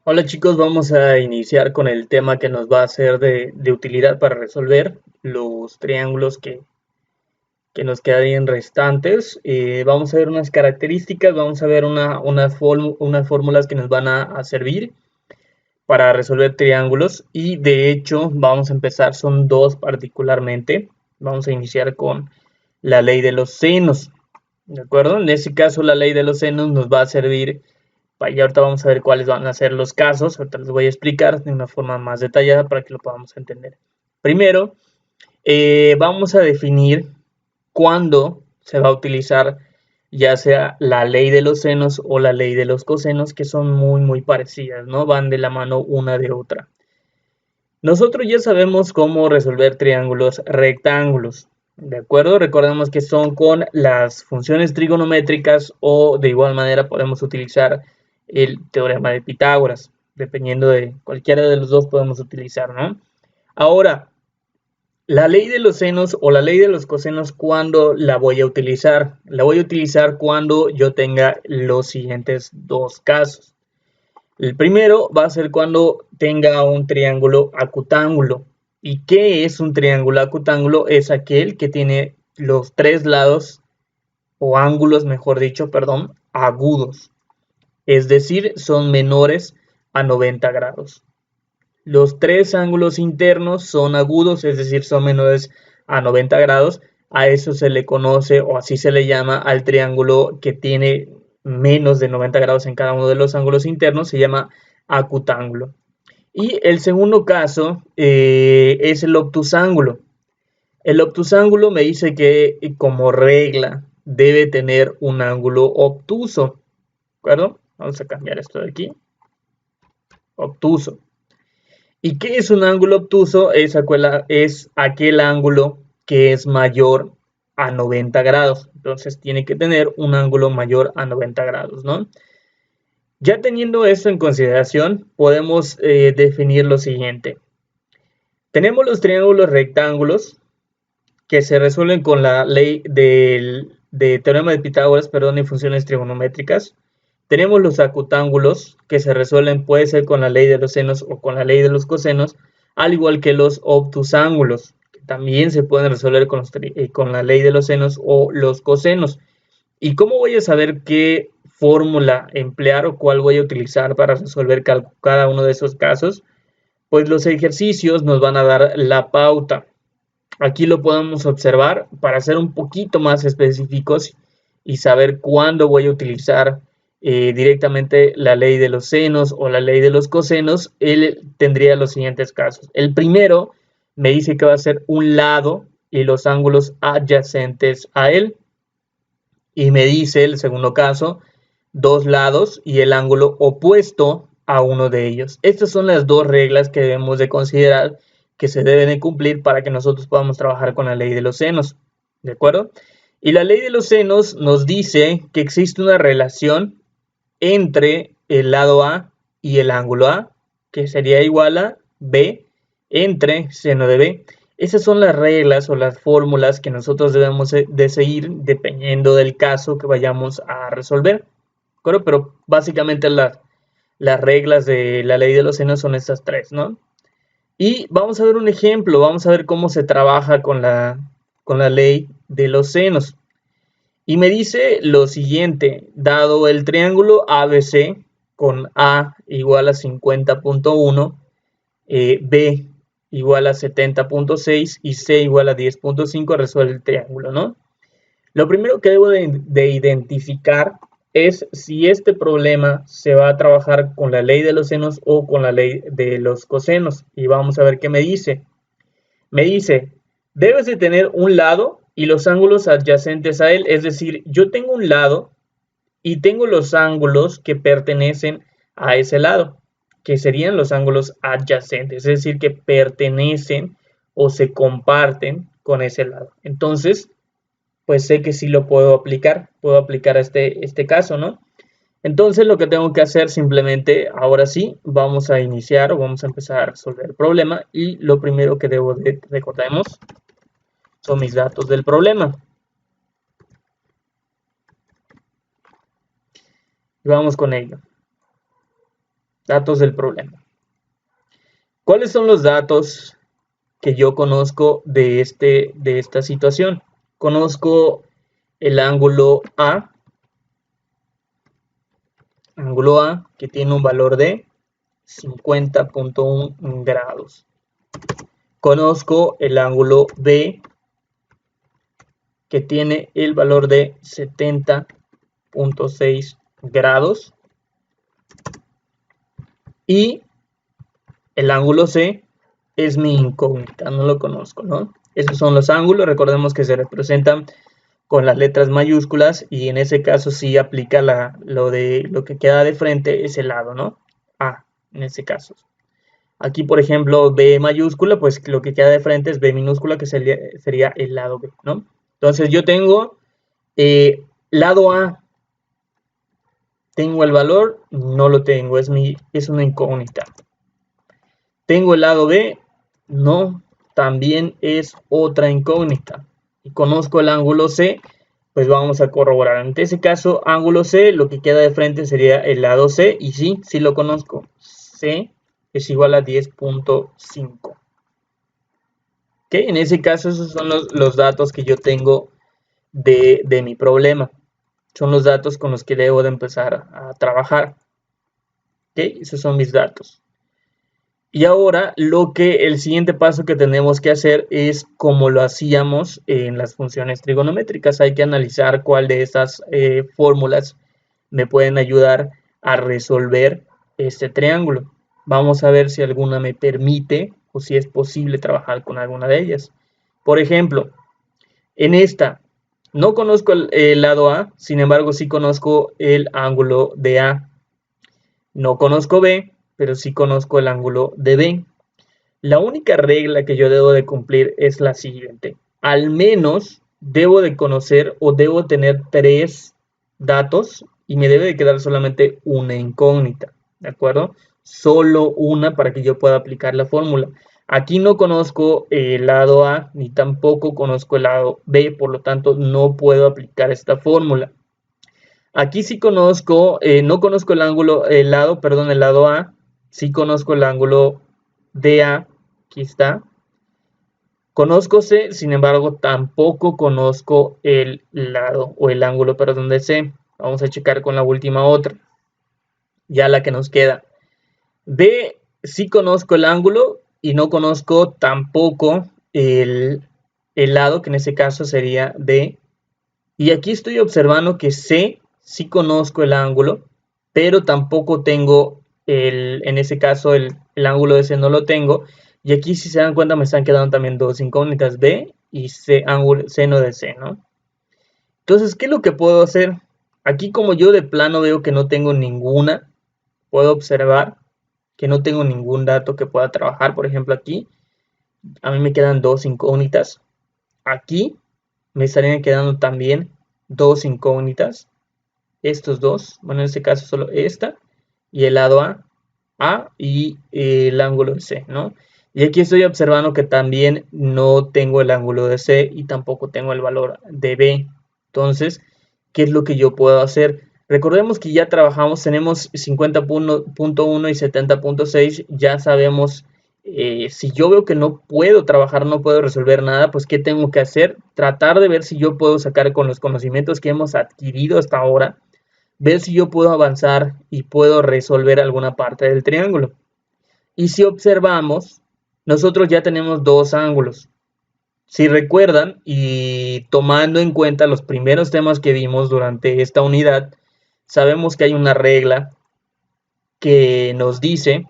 Hola chicos, vamos a iniciar con el tema que nos va a ser de utilidad para resolver los triángulos que nos quedarían restantes. Vamos a ver unas características, vamos a ver unas fórmulas que nos van a servir para resolver triángulos y de hecho vamos a empezar, son dos particularmente. Vamos a iniciar con la ley de los senos, ¿de acuerdo? En este caso la ley de los senos nos va a servir. Y ahorita vamos a ver cuáles van a ser los casos. Ahorita les voy a explicar de una forma más detallada para que lo podamos entender. Primero, vamos a definir cuándo se va a utilizar ya sea la ley de los senos o la ley de los cosenos, que son muy parecidas, ¿no? Van de la mano una de otra. Nosotros ya sabemos cómo resolver triángulos rectángulos, ¿de acuerdo? Recordemos que son con las funciones trigonométricas o de igual manera podemos utilizar el teorema de Pitágoras, dependiendo de cualquiera de los dos podemos utilizar, ¿no? Ahora, la ley de los senos o la ley de los cosenos, ¿cuándo la voy a utilizar? La voy a utilizar cuando yo tenga los siguientes dos casos. El primero va a ser cuando tenga un triángulo acutángulo. ¿Y qué es un triángulo acutángulo? Es aquel que tiene los tres lados o ángulos, mejor dicho, perdón, agudos. Es decir, son menores a 90 grados. Los tres ángulos internos son agudos, es decir, son menores a 90 grados. A eso se le conoce o así se le llama al triángulo que tiene menos de 90 grados en cada uno de los ángulos internos, se llama acutángulo. Y el segundo caso es el obtusángulo. El obtusángulo me dice que como regla debe tener un ángulo obtuso. ¿De acuerdo? Vamos a cambiar esto de aquí. Obtuso. ¿Y qué es un ángulo obtuso? Es aquel ángulo que es mayor a 90 grados. Entonces tiene que tener un ángulo mayor a 90 grados, ¿no? Ya teniendo esto en consideración, podemos definir lo siguiente. Tenemos los triángulos rectángulos que se resuelven con la ley de teorema de Pitágoras, perdón, y funciones trigonométricas. Tenemos los acutángulos que se resuelven, puede ser con la ley de los senos o con la ley de los cosenos, al igual que los obtusángulos, que también se pueden resolver con la ley de los senos o los cosenos. ¿Y cómo voy a saber qué fórmula emplear o cuál voy a utilizar para resolver cada uno de esos casos? Pues los ejercicios nos van a dar la pauta. Aquí lo podemos observar para ser un poquito más específicos y saber cuándo voy a utilizar directamente la ley de los senos o la ley de los cosenos. Él tendría los siguientes casos. El primero me dice que va a ser un lado y los ángulos adyacentes a él. Y me dice el segundo caso, dos lados y el ángulo opuesto a uno de ellos. Estas son las dos reglas que debemos de considerar que se deben de cumplir para que nosotros podamos trabajar con la ley de los senos, ¿de acuerdo? Y la ley de los senos nos dice que existe una relación entre el lado A y el ángulo A, que sería igual a B entre seno de B. Esas son las reglas o las fórmulas que nosotros debemos de seguir dependiendo del caso que vayamos a resolver. ¿De Pero básicamente las reglas de la ley de los senos son estas tres, ¿no? Y vamos a ver un ejemplo, vamos a ver cómo se trabaja con la ley de los senos. Y me dice lo siguiente, dado el triángulo ABC con A igual a 50.1, B igual a 70.6 y C igual a 10.5, resuelve el triángulo, ¿no? Lo primero que debo de identificar es si este problema se va a trabajar con la ley de los senos o con la ley de los cosenos. Y vamos a ver qué me dice. Me dice, debes de tener un lado y los ángulos adyacentes a él. Es decir, yo tengo un lado y tengo los ángulos que pertenecen a ese lado, que serían los ángulos adyacentes, es decir, que pertenecen o se comparten con ese lado. Entonces, pues sé que sí lo puedo aplicar a este caso, ¿no? Entonces lo que tengo que hacer simplemente, ahora sí, vamos a iniciar o vamos a empezar a resolver el problema y lo primero que debo de, recordemos, son mis datos del problema. Y vamos con ello. Datos del problema. ¿Cuáles son los datos que yo conozco de esta situación? Conozco el ángulo A, que tiene un valor de 50.1 grados. Conozco el ángulo B, que tiene el valor de 70.6 grados. Y el ángulo C es mi incógnita, no lo conozco, ¿no? Esos son los ángulos, recordemos que se representan con las letras mayúsculas y en ese caso sí aplica lo que queda de frente es el lado, ¿no? A, en ese caso. Aquí, por ejemplo, B mayúscula, pues lo que queda de frente es B minúscula, que sería el lado B, ¿no? Entonces yo tengo lado A, ¿tengo el valor? No lo tengo, es una incógnita. ¿Tengo el lado B? No, también es otra incógnita. Y conozco el ángulo C, pues vamos a corroborar. En ese caso, ángulo C, lo que queda de frente sería el lado C, y sí, sí lo conozco. C es igual a 10.5. ¿Ok? En ese caso, esos son los datos que yo tengo de mi problema. Son los datos con los que debo de empezar a trabajar. ¿Ok? Esos son mis datos. Y ahora el siguiente paso que tenemos que hacer es como lo hacíamos en las funciones trigonométricas. Hay que analizar cuál de estas fórmulas me pueden ayudar a resolver este triángulo. Vamos a ver si alguna me permite o si es posible trabajar con alguna de ellas. Por ejemplo, en esta no conozco el lado A, sin embargo sí conozco el ángulo de A. No conozco B, pero sí conozco el ángulo de B. La única regla que yo debo de cumplir es la siguiente. Al menos debo de conocer o debo tener 3 datos y me debe de quedar solamente una incógnita, ¿de acuerdo? Solo una para que yo pueda aplicar la fórmula. Aquí no conozco el lado A ni tampoco conozco el lado B, por lo tanto no puedo aplicar esta fórmula. Aquí sí conozco, no conozco el lado A, sí conozco el ángulo DA, aquí está. Conozco C, sin embargo, tampoco conozco el lado o el ángulo, perdón, de C. Vamos a checar con la última otra, ya la que nos queda. D, sí conozco el ángulo y no conozco tampoco el lado, que en ese caso sería D. Y aquí estoy observando que C, sí conozco el ángulo, pero tampoco tengo en ese caso el ángulo de C no lo tengo. Y aquí si se dan cuenta me están quedando también dos incógnitas, B y C, seno de C, ¿no? Entonces, ¿qué es lo que puedo hacer? Aquí como yo de plano veo que no tengo ninguna, puedo observar que no tengo ningún dato que pueda trabajar. Por ejemplo, aquí a mí me quedan dos incógnitas. Aquí me estarían quedando también dos incógnitas. Estos dos, bueno, en este caso solo esta y el lado A y el ángulo de C, ¿no? Y aquí estoy observando que también no tengo el ángulo de C y tampoco tengo el valor de B. Entonces, ¿qué es lo que yo puedo hacer? Recordemos que ya trabajamos, tenemos 50.1 y 70.6, ya sabemos, si yo veo que no puedo trabajar, no puedo resolver nada, pues ¿qué tengo que hacer? Tratar de ver si yo puedo sacar con los conocimientos que hemos adquirido hasta ahora, ver si yo puedo avanzar y puedo resolver alguna parte del triángulo. Y si observamos, nosotros ya tenemos dos ángulos. Si recuerdan y tomando en cuenta los primeros temas que vimos durante esta unidad, sabemos que hay una regla que nos dice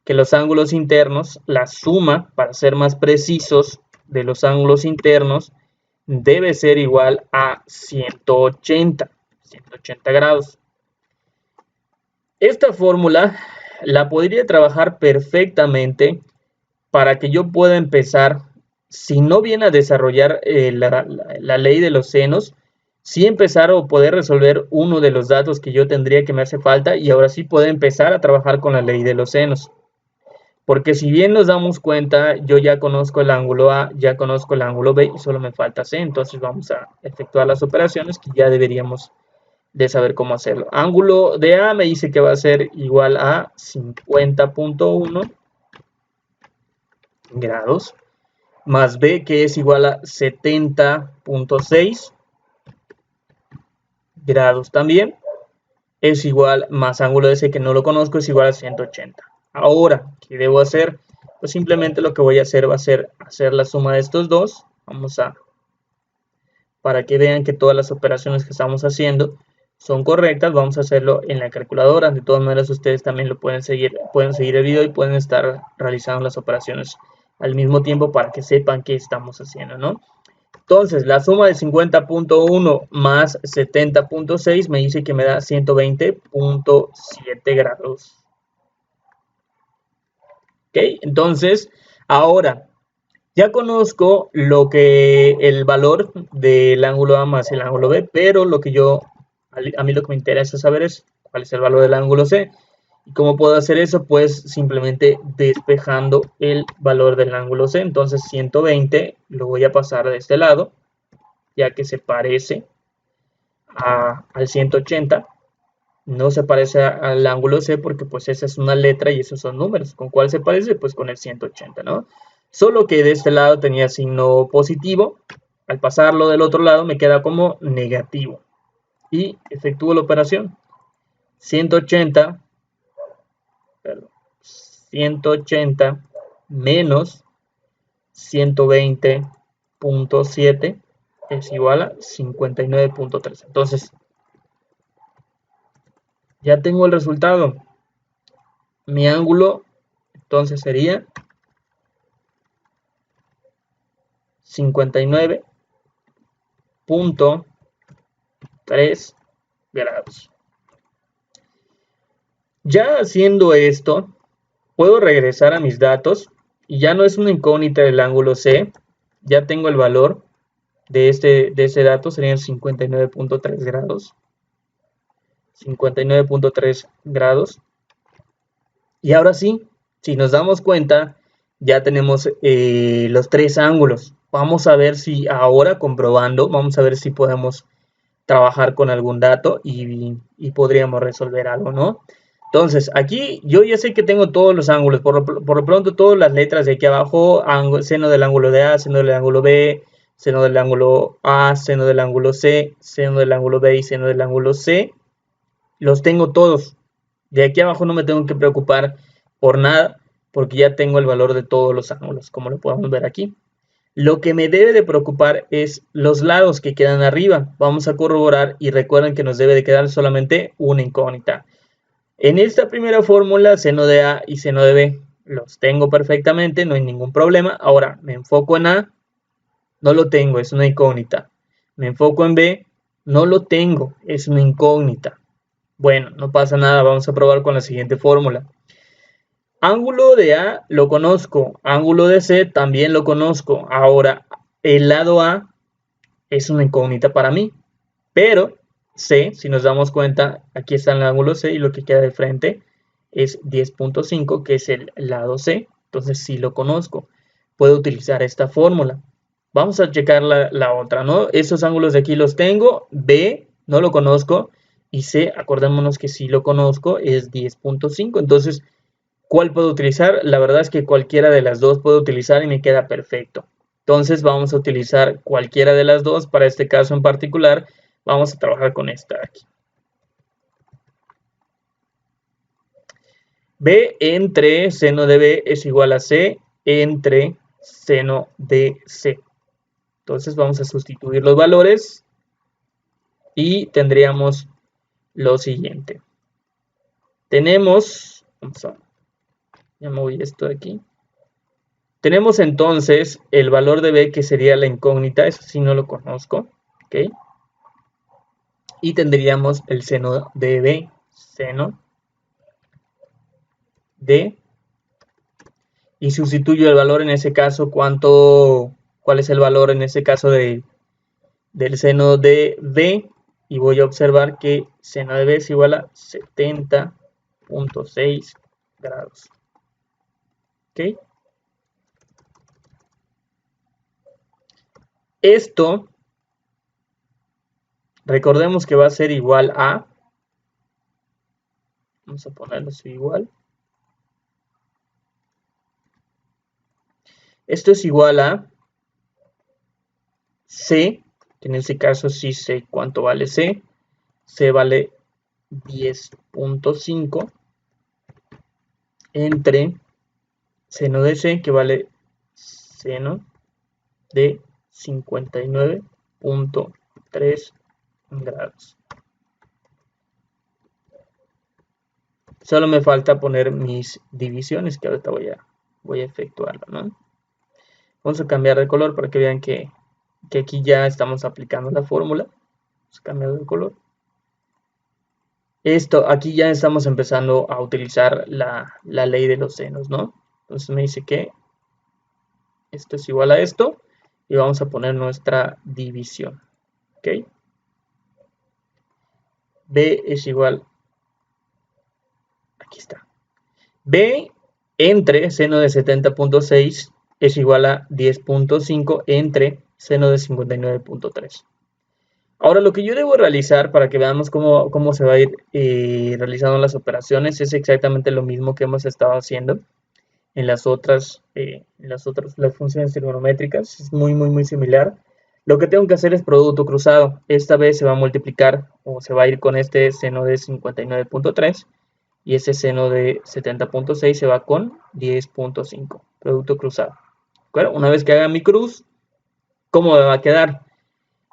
que los ángulos internos, la suma, para ser más precisos, de los ángulos internos debe ser igual a 180 grados. Esta fórmula la podría trabajar perfectamente para que yo pueda empezar, si no viene a desarrollar la ley de los senos, sí empezar o poder resolver uno de los datos que yo tendría que me hace falta y ahora sí poder empezar a trabajar con la ley de los senos. Porque si bien nos damos cuenta, yo ya conozco el ángulo A, ya conozco el ángulo B y solo me falta C, entonces vamos a efectuar las operaciones que ya deberíamos de saber cómo hacerlo. Ángulo de A me dice que va a ser igual a 50.1 grados, más B, que es igual a 70.6 grados también, es igual, más ángulo de C, que no lo conozco, es igual a 180. Ahora, ¿qué debo hacer? Pues simplemente lo que voy a hacer va a ser hacer la suma de estos dos. Vamos a, para que vean que todas las operaciones que estamos haciendo son correctas, vamos a hacerlo en la calculadora. De todas maneras, ustedes también lo pueden seguir el video y pueden estar realizando las operaciones al mismo tiempo para que sepan qué estamos haciendo, ¿no? Entonces, la suma de 50.1 más 70.6 me dice que me da 120.7 grados. ¿Ok? Entonces, ahora, ya conozco el valor del ángulo A más el ángulo B, pero a mí lo que me interesa saber es cuál es el valor del ángulo C. ¿Y cómo puedo hacer eso? Pues simplemente despejando el valor del ángulo C. Entonces 120 lo voy a pasar de este lado, ya que se parece al 180. No se parece al ángulo C porque pues esa es una letra y esos son números. ¿Con cuál se parece? Pues con el 180, ¿no? Solo que de este lado tenía signo positivo. Al pasarlo del otro lado me queda como negativo. Y efectúo la operación. 180, perdón, 180 menos 120.7 es igual a 59.3. Entonces, ya tengo el resultado. Mi ángulo entonces sería 59.3 grados. Ya haciendo esto, puedo regresar a mis datos y ya no es una incógnita del ángulo C. Ya tengo el valor de ese dato, serían 59.3 grados. 59.3 grados. Y ahora sí, si nos damos cuenta, ya tenemos los tres ángulos. Vamos a ver si ahora comprobando, vamos a ver si podemos trabajar con algún dato y podríamos resolver algo, ¿no? Entonces, aquí yo ya sé que tengo todos los ángulos, por lo pronto todas las letras de aquí abajo, seno del ángulo de A, seno del ángulo B, seno del ángulo A, seno del ángulo C, seno del ángulo B y seno del ángulo C, los tengo todos. De aquí abajo no me tengo que preocupar por nada, porque ya tengo el valor de todos los ángulos, como lo podemos ver aquí. Lo que me debe de preocupar es los lados que quedan arriba. Vamos a corroborar y recuerden que nos debe de quedar solamente una incógnita. En esta primera fórmula, seno de A y seno de B, los tengo perfectamente, no hay ningún problema. Ahora, me enfoco en A, no lo tengo, es una incógnita. Me enfoco en B, no lo tengo, es una incógnita. Bueno, no pasa nada, vamos a probar con la siguiente fórmula. Ángulo de A lo conozco, ángulo de C también lo conozco. Ahora, el lado A es una incógnita para mí, pero C, si nos damos cuenta, aquí está el ángulo C y lo que queda de frente es 10.5, que es el lado C. Entonces sí lo conozco. Puedo utilizar esta fórmula. Vamos a checar la otra, ¿no? Esos ángulos de aquí los tengo. B no lo conozco. Y C, acordémonos que sí lo conozco, es 10.5. Entonces, ¿cuál puedo utilizar? La verdad es que cualquiera de las dos puedo utilizar y me queda perfecto. Entonces vamos a utilizar cualquiera de las dos. Para este caso en particular, vamos a trabajar con esta aquí. B entre seno de B es igual a C entre seno de C. Entonces vamos a sustituir los valores y tendríamos lo siguiente. Tenemos, ya moví esto de aquí. Tenemos entonces el valor de B, que sería la incógnita, eso sí no lo conozco, ¿ok? Y tendríamos el seno de B, seno de, y sustituyo el valor en ese caso, ¿cuál es el valor en ese caso del seno de B? Y voy a observar que seno de B es igual a 70.6 grados, ¿ok? Esto Recordemos que va a ser igual a, vamos a ponerlo así igual. Esto es igual a C, que en este caso sí sé cuánto vale C. C vale 10.5 entre seno de C, que vale seno de 59.3 grados. Solo me falta poner mis divisiones, que ahorita voy a efectuarlo, ¿no? Vamos a cambiar de color para que vean que aquí ya estamos aplicando la fórmula. Vamos a cambiar de color. Aquí ya estamos empezando a utilizar la ley de los senos, ¿no? Entonces me dice que esto es igual a esto y vamos a poner nuestra división, ¿ok? B es igual, aquí está, B entre seno de 70.6 es igual a 10.5 entre seno de 59.3. Ahora lo que yo debo realizar para que veamos cómo se va a ir realizando las operaciones es exactamente lo mismo que hemos estado haciendo en las funciones trigonométricas. Es muy similar. Lo que tengo que hacer es producto cruzado. Esta vez se va a multiplicar o se va a ir con este seno de 59.3 y ese seno de 70.6 se va con 10.5. Producto cruzado. Bueno, una vez que haga mi cruz, ¿cómo me va a quedar?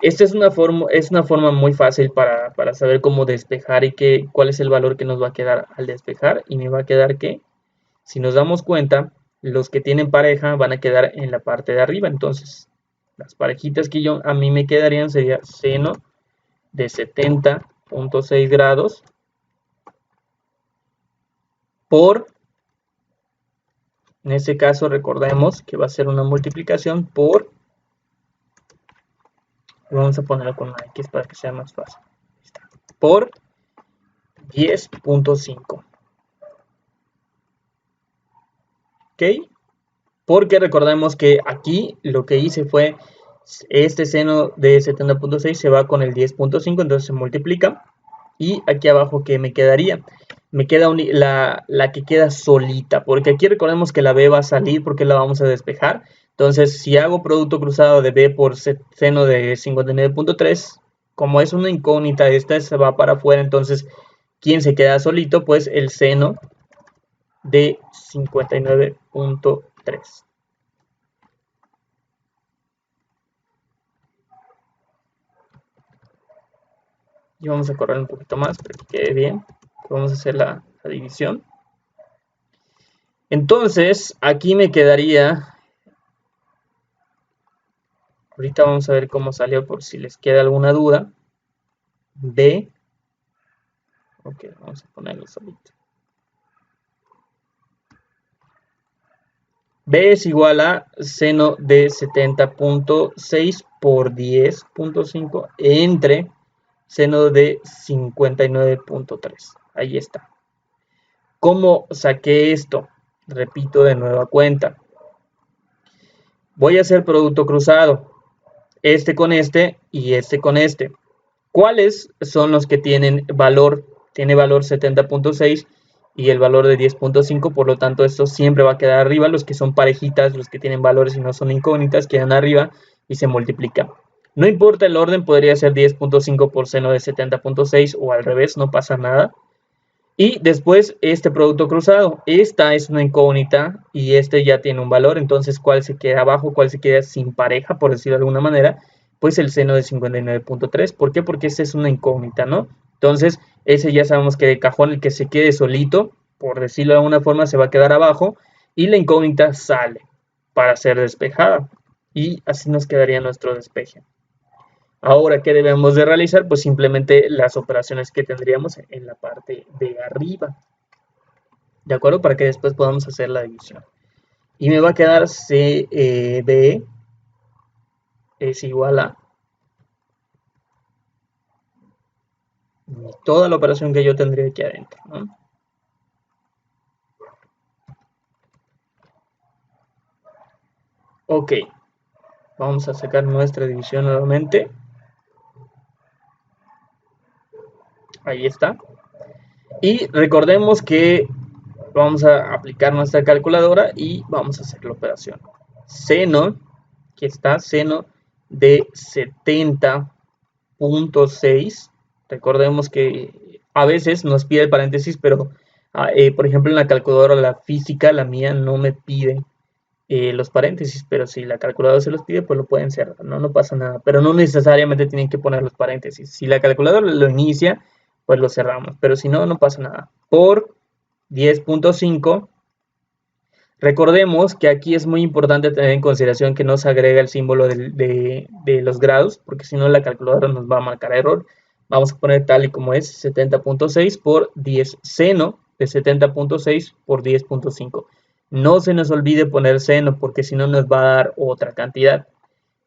Esta es una forma muy fácil para saber cómo despejar y cuál es el valor que nos va a quedar al despejar. Y me va a quedar que, si nos damos cuenta, los que tienen pareja van a quedar en la parte de arriba. Entonces, las parejitas que a mí me quedarían sería seno de 70.6 grados por, en este caso recordemos que va a ser una multiplicación por, vamos a ponerlo con una X para que sea más fácil, por 10.5. ¿Ok? Porque recordemos que aquí lo que hice fue este seno de 70.6 se va con el 10.5, entonces se multiplica. Y aquí abajo, ¿qué me quedaría? Me queda la que queda solita, porque aquí recordemos que la B va a salir porque la vamos a despejar. Entonces, si hago producto cruzado de B por seno de 59.3, como es una incógnita, esta se va para afuera, entonces, ¿quién se queda solito? Pues el seno de 59.3. Y vamos a correr un poquito más para que quede bien. Vamos a hacer la división. Entonces, aquí me quedaría, ahorita vamos a ver cómo salió por si les queda alguna duda. B, ok, vamos a ponerlo solito. B es igual a seno de 70.6 por 10.5 entre seno de 59.3. Ahí está. ¿Cómo saqué esto? Repito de nueva cuenta. Voy a hacer producto cruzado. Este con este y este con este. ¿Cuáles son los que tienen valor? Tiene valor 70.6 y el valor de 10.5, por lo tanto esto siempre va a quedar arriba. Los que son parejitas, los que tienen valores y no son incógnitas, quedan arriba y se multiplican. No importa el orden, podría ser 10.5 por seno de 70.6 o al revés, no pasa nada. Y después este producto cruzado, esta es una incógnita y este ya tiene un valor, entonces ¿cuál se queda abajo? ¿Cuál se queda sin pareja, por decirlo de alguna manera? Pues el seno de 59.3. ¿Por qué? Porque esta es una incógnita, ¿no? Entonces ese ya sabemos que de cajón el que se quede solito, por decirlo de alguna forma, se va a quedar abajo y la incógnita sale para ser despejada y así nos quedaría nuestro despeje. Ahora, ¿qué debemos de realizar? Pues simplemente las operaciones que tendríamos en la parte de arriba, ¿de acuerdo? Para que después podamos hacer la división. Y me va a quedar CB es igual a toda la operación que yo tendría aquí adentro, ¿no? Ok, vamos a sacar nuestra división nuevamente. ahí está. Y recordemos que vamos a aplicar nuestra calculadora y vamos a hacer la operación. Seno, aquí está, seno de 70.6. Recordemos que a veces nos pide el paréntesis, pero por ejemplo en la calculadora, la física, la mía, no me pide los paréntesis, pero si la calculadora se los pide, pues lo pueden cerrar, no pasa nada, pero no necesariamente tienen que poner los paréntesis. Si la calculadora lo inicia, pues lo cerramos, pero si no, no pasa nada. Por 10.5, recordemos que aquí es muy importante tener en consideración que no se agrega el símbolo de los grados, porque si no la calculadora nos va a marcar error. Vamos a poner tal y como es, 70.6 por 10, seno de 70.6 por 10.5. No se nos olvide poner seno, porque si no nos va a dar otra cantidad.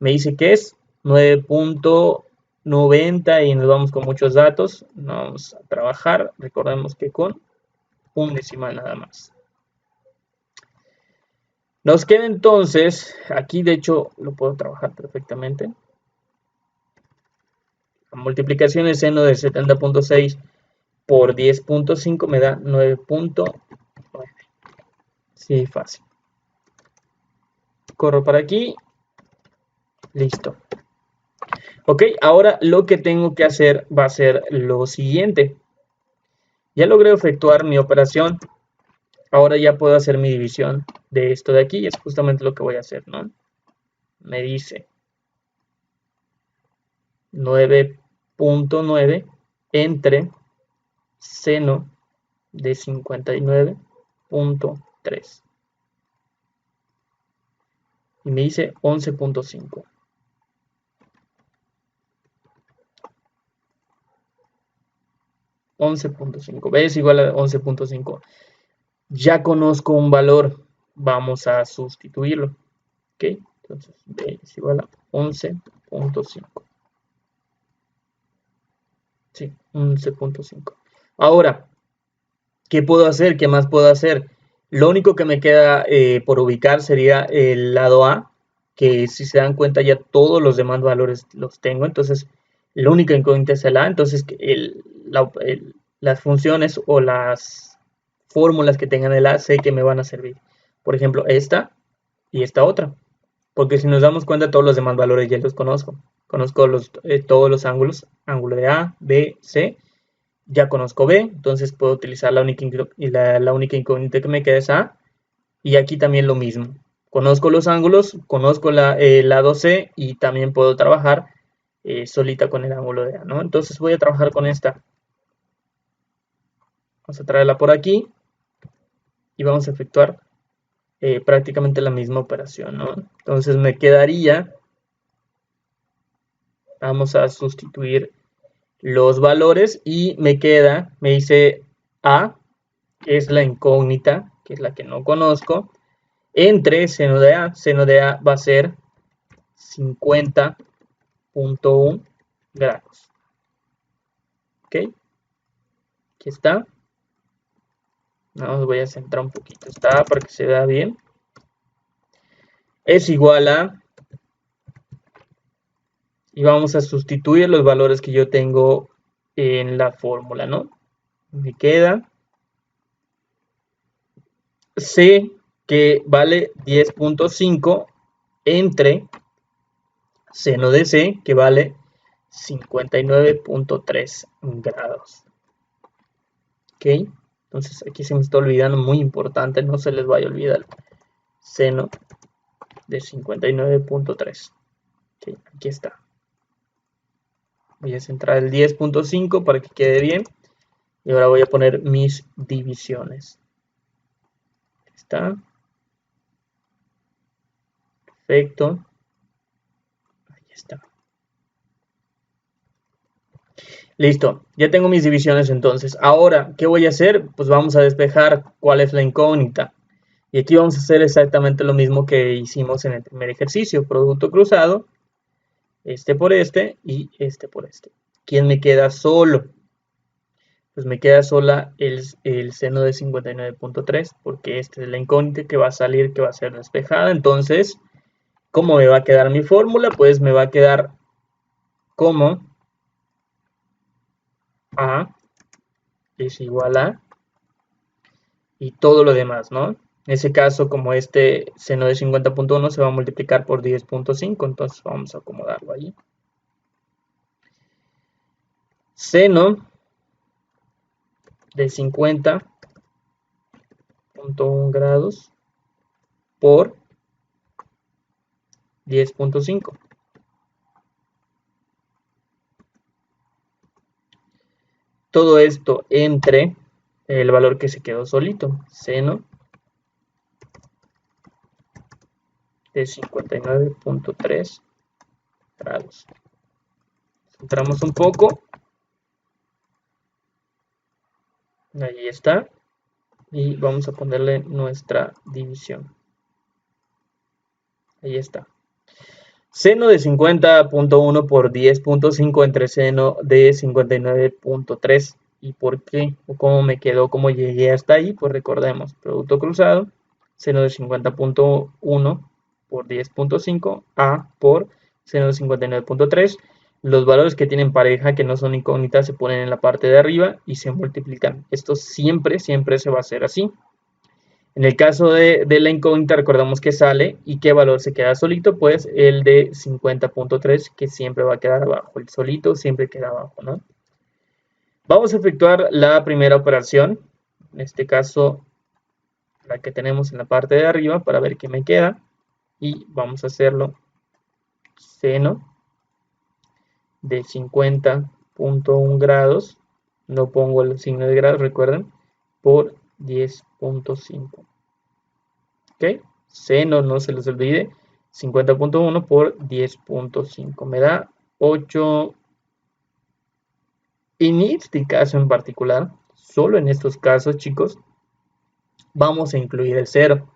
Me dice que es 9.90 y nos vamos con muchos datos. Vamos a trabajar, recordemos que con un decimal nada más. Nos queda entonces, aquí de hecho lo puedo trabajar perfectamente. La multiplicación de seno de 70.6 por 10.5 me da 9.9. Sí, fácil. Corro para aquí. Listo. Ok, ahora lo que tengo que hacer va a ser lo siguiente. Ya logré efectuar mi operación. Ahora ya puedo hacer mi división de esto de aquí. Y es justamente lo que voy a hacer, ¿no? Me dice 9.9 entre seno de 59.3. Y me dice 11.5. 11.5. B es igual a 11.5. Ya conozco un valor. Vamos a sustituirlo. ¿Ok? Entonces B es igual a 11.5. Sí, 11.5. Ahora, ¿qué puedo hacer? ¿Qué más puedo hacer? Lo único que me queda por ubicar sería el lado A, que si se dan cuenta ya todos los demás valores los tengo. Entonces, la única incógnita es el A. Entonces, las funciones o las fórmulas que tengan el A sé que me van a servir. Por ejemplo, esta y esta otra. Porque si nos damos cuenta, todos los demás valores ya los conozco. Conozco todos los ángulos, ángulo de A, B, C. Ya conozco B, entonces puedo utilizar la única incógnita que me queda es A. Y aquí también lo mismo. Conozco los ángulos, conozco el lado C y también puedo trabajar solita con el ángulo de A, ¿no? Entonces voy a trabajar con esta. Vamos a traerla por aquí y vamos a efectuar prácticamente la misma operación, ¿no? Entonces me quedaría, vamos a sustituir los valores y me dice A, que es la incógnita, que es la que no conozco, entre seno de A. Seno de A va a ser 50.1 grados. ¿Ok? Aquí está. No, os voy a centrar un poquito. Está para que se vea bien. Es igual a... Y vamos a sustituir los valores que yo tengo en la fórmula, ¿no? Me queda C, que vale 10.5 entre seno de C, que vale 59.3 grados. ¿Ok? Entonces aquí se me está olvidando, muy importante, no se les vaya a olvidar. Seno de 59.3. ¿Okay? Aquí está. Voy a centrar el 10.5 para que quede bien. Y ahora voy a poner mis divisiones. Aquí está. Perfecto. Ahí está. Listo, ya tengo mis divisiones entonces. Ahora, ¿qué voy a hacer? Pues vamos a despejar cuál es la incógnita. Y aquí vamos a hacer exactamente lo mismo que hicimos en el primer ejercicio. Producto cruzado, este por este y este por este. ¿Quién me queda solo? Pues me queda sola el seno de 59.3 porque esta es la incógnita que va a salir, que va a ser despejada. Entonces, ¿cómo me va a quedar mi fórmula? Pues me va a quedar como A es igual a, y todo lo demás, ¿no? En ese caso, como este seno de 50.1 se va a multiplicar por 10.5, entonces vamos a acomodarlo ahí. Seno de 50.1 grados por 10.5. Todo esto entre el valor que se quedó solito, seno de 59.3 grados. Centramos un poco. Ahí está. Y vamos a ponerle nuestra división. Ahí está. Seno de 50.1 por 10.5 entre seno de 59.3. ¿Y por qué? ¿O cómo me quedó? ¿Cómo llegué hasta ahí? Pues recordemos, producto cruzado, seno de 50.1 por 10.5, A por seno de 59.3. Los valores que tienen pareja, que no son incógnitas, se ponen en la parte de arriba y se multiplican. Esto siempre se va a hacer así. En el caso de la incógnita, recordamos que sale y qué valor se queda solito, pues el de 50.3, que siempre va a quedar abajo. El solito siempre queda abajo, ¿no? Vamos a efectuar la primera operación, en este caso la que tenemos en la parte de arriba, para ver qué me queda. Y vamos a hacerlo seno de 50.1 grados, no pongo el signo de grados, recuerden, por 10.5. ¿Ok? Seno, no se les olvide, 50.1 por 10.5 me da 8. En este caso en particular, solo en estos casos, chicos, vamos a incluir el 0.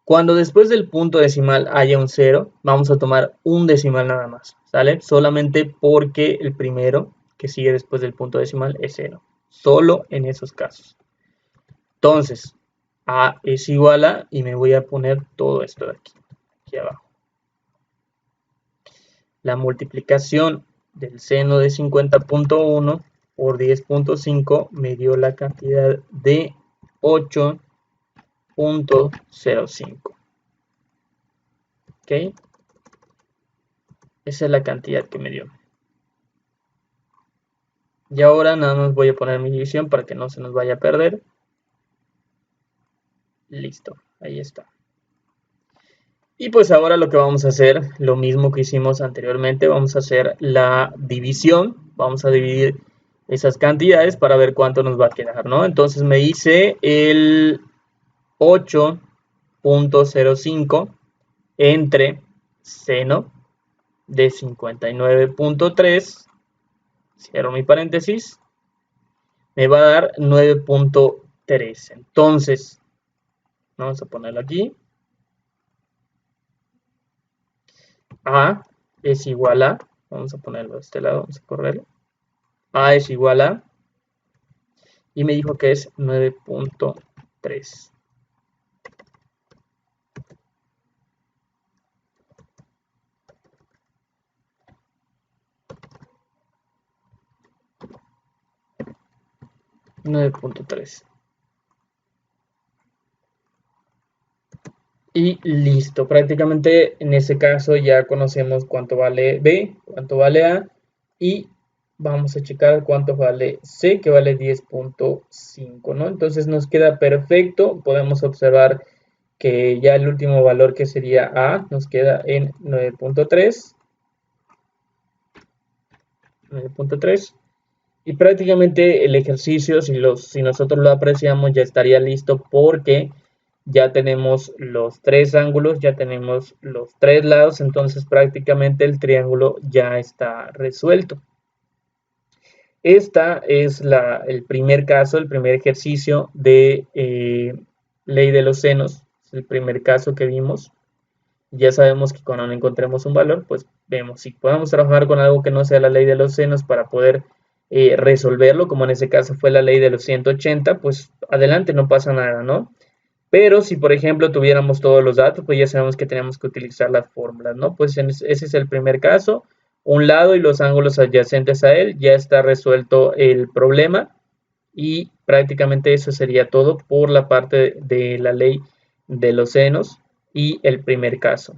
Cuando después del punto decimal haya un 0, vamos a tomar un decimal nada más, ¿sale? Solamente porque el primero que sigue después del punto decimal es 0. Solo en esos casos. Entonces, A es igual a, y me voy a poner todo esto de aquí abajo. La multiplicación del seno de 50.1 por 10.5 me dio la cantidad de 8.05. ¿Ok? Esa es la cantidad que me dio. Y ahora nada más voy a poner mi división para que no se nos vaya a perder. Listo, ahí está. Y pues ahora lo que vamos a hacer, lo mismo que hicimos anteriormente, vamos a hacer la división. Vamos a dividir esas cantidades para ver cuánto nos va a quedar, ¿no? Entonces me hice el 8.05 entre seno de 59.3, cierro mi paréntesis, me va a dar 9.3. Entonces, vamos a ponerlo aquí. A es igual a, vamos a ponerlo de este lado, vamos a correrlo. A es igual a, y me dijo que es 9.3. Y listo, prácticamente en ese caso ya conocemos cuánto vale B, cuánto vale A, y vamos a checar cuánto vale C, que vale 10.5, ¿no? Entonces nos queda perfecto, podemos observar que ya el último valor, que sería A, nos queda en 9.3. Y prácticamente el ejercicio, si nosotros lo apreciamos, ya estaría listo, porque ya tenemos los tres ángulos, ya tenemos los tres lados, entonces prácticamente el triángulo ya está resuelto. Esta es el primer caso, el primer ejercicio de ley de los senos, es el primer caso que vimos. Ya sabemos que cuando no encontremos un valor, pues vemos si podemos trabajar con algo que no sea la ley de los senos para poder resolverlo, como en ese caso fue la ley de los 180, pues adelante, no pasa nada, ¿no? Pero si, por ejemplo, tuviéramos todos los datos, pues ya sabemos que tenemos que utilizar las fórmulas, ¿no? Pues ese es el primer caso. Un lado y los ángulos adyacentes a él, ya está resuelto el problema. Y prácticamente eso sería todo por la parte de la ley de los senos y el primer caso.